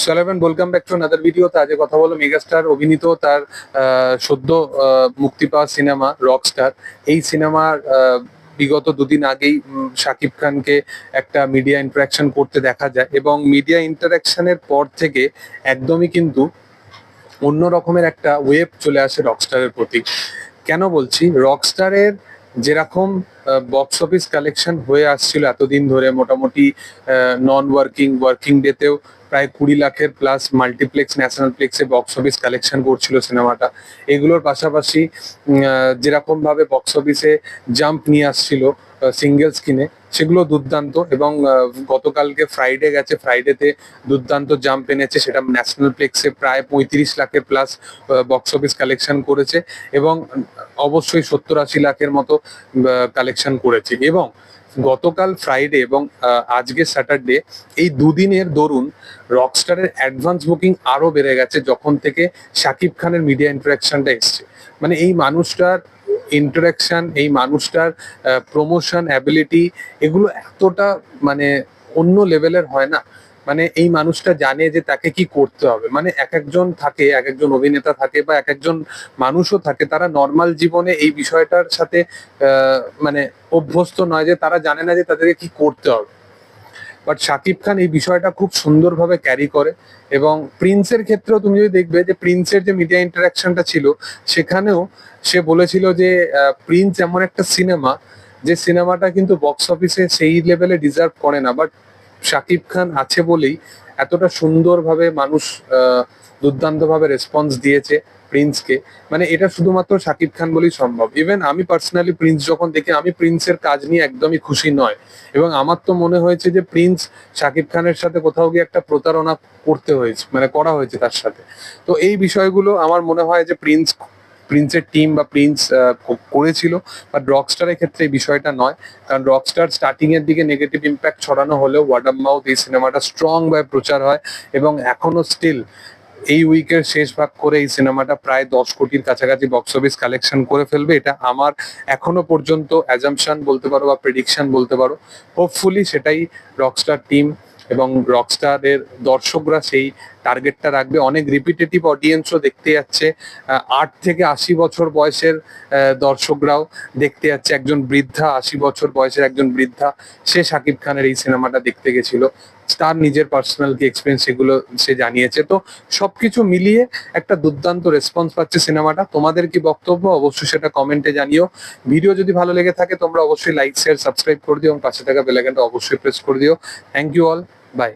Solaiman, welcome back to another video. তো আজকে কথা বলো মেগাস্টার অভিনীত তার সদ্য মুক্তি পাওয়া সিনেমা রকস্টার। এই সিনেমার বিগত দুদিন আগেই শাকিব খানকে একটা মিডিয়া ইন্টারাকশন করতে দেখা যায়, এবং মিডিয়া ইন্টারাকশনের পর থেকে একদমই কিন্তু অন্য রকমের একটা ওয়েভ চলে আসে রকস্টারের প্রতি। কেন বলছি? রকস্টারের যেরকম বক্স অফিস কালেকশন হয়ে আসছিল এতদিন ধরে, মোটামুটি নন ওয়ার্কিং ডেতেও প্রায় 20 লাখের প্লাস মাল্টিপ্লেক্স ন্যাশনাল প্লেক্সে বক্স অফিস কালেকশন করছিল সিনেমাটা। এগুলোর পাশাপাশি যেরকম ভাবে বক্স অফিসে জাম্প নিয়ে আসছিল সিঙ্গেল স্ক্রিনে, সেগুলো দুর্দান্ত। এবং গতকালকে ফ্রাইডে গেছে, ফ্রাইডেতে দুর্দান্ত জাম্প এনেছে, সেটা ন্যাশনাল প্লেক্সে প্রায় 35 লাখের প্লাস বক্স অফিস কালেকশন করেছে, এবং অবশ্যই 70-80 লাখের মতো কালেকশন করেছে। এবং গতকাল ফ্রাইডে এবং আজকে স্যাটারডে, এই দুদিনের দরুন রকস্টারের অ্যাডভান্স বুকিং আরো বেড়ে গেছে যখন থেকে শাকিব খানের মিডিয়া ইন্টারাকশনটা এসছে। মানে এই মানুষটার ইন্টারাকশন, এই মানুষটার প্রমোশন অ্যাবিলিটি, এগুলো এতটা মানে অন্য লেভেলের হয় না। মানে এই মানুষটা জানে যে তাকে কি করতে হবে। মানে এক একজন অভিনেতা থাকে বা এক একজন মানুষও থাকে, তারা নর্মাল জীবনে এই বিষয়টার সাথে মানে অভ্যস্ত নয়, যে তারা জানে না যে তাদেরকে কি করতে হবে। বাট শাকিব খান এই বিষয়টা খুব সুন্দরভাবে ক্যারি করে। এবং প্রিন্সের ক্ষেত্রেও তুমি যদি দেখবে যে প্রিন্সের যে মিডিয়া ইন্টারাকশনটা ছিল, সেখানেও সে বলেছিল যে প্রিন্স এমন একটা সিনেমা, যে সিনেমাটা কিন্তু বক্স অফিসে সেই লেভেলে ডিজার্ভ করে না, বাট শাকিব খান আছে বলেই এতটা সুন্দরভাবে মানুষ দুর্দান্তভাবে রেসপন্স দিয়েছে প্রিন্সকে। মানে এটা শুধুমাত্র শাকিব খান বলেই সম্ভব। ইভেন আমি পার্সোনালি প্রিন্স যখন দেখি, আমি প্রিন্সের কাজ নিয়ে একদমই খুশি নয়, এবং আমার তো মনে হয়েছে যে প্রিন্স শাকিব খানের সাথে কোথাও গিয়ে একটা প্রতারণা করতে হয়েছে, মানে করা হয়েছে তার সাথে। তো এই বিষয়গুলো আমার মনে হয় যে প্রিন্সের টিম বা প্রিন্স করেছিল, বাট রকস্টারের ক্ষেত্রে এই বিষয়টা নয়। কারণ রকস্টার স্টার্টিং এর দিকে নেগেটিভ ইম্প্যাক্ট ছড়ানো হলেও ওয়ার্ড অফ মাউথ এই সিনেমাটা স্ট্রং ভাবে প্রচার হয়, এবং এখনো স্টিল এই উইকের শেষ ভাগ করে এই সিনেমাটা প্রায় 10 কোটির কাছাকাছি বক্স অফিস কালেকশন করে ফেলবে। এটা আমার এখনো পর্যন্ত অ্যাজাম্পশন বলতে পারো বা প্রেডিকশন বলতে পারো। হোপফুলি সেটাই রকস্টার টিম এবং রকস্টারের দর্শকরা সেই টার্গেটটা রাখবে। অনেক রিপিটেটিভ অডিয়েন্সও দেখতে যাচ্ছে, 8 থেকে 80 বছর বয়সের দর্শকরাও দেখতে যাচ্ছে। একজন বৃদ্ধা, 80 বছর বয়সের একজন বৃদ্ধা, সে শাকিব খানের এই সিনেমাটা দেখতে গেছিল, তার নিজের পার্সোনাল কি এক্সপিরিয়েন্স সেগুলো সে জানিয়েছে। তো সবকিছু মিলিয়ে একটা দুর্দান্ত রেসপন্স পাচ্ছে সিনেমাটা। তোমাদের কি বক্তব্য অবশ্যই সেটা কমেন্টে জানিও। ভিডিও যদি ভালো লেগে থাকে তোমরা অবশ্যই লাইক শেয়ার সাবস্ক্রাইব করে দিও, এবং পাশে থাকা বেল আইকনটা অবশ্যই প্রেস করে দিও। Thank you all, by.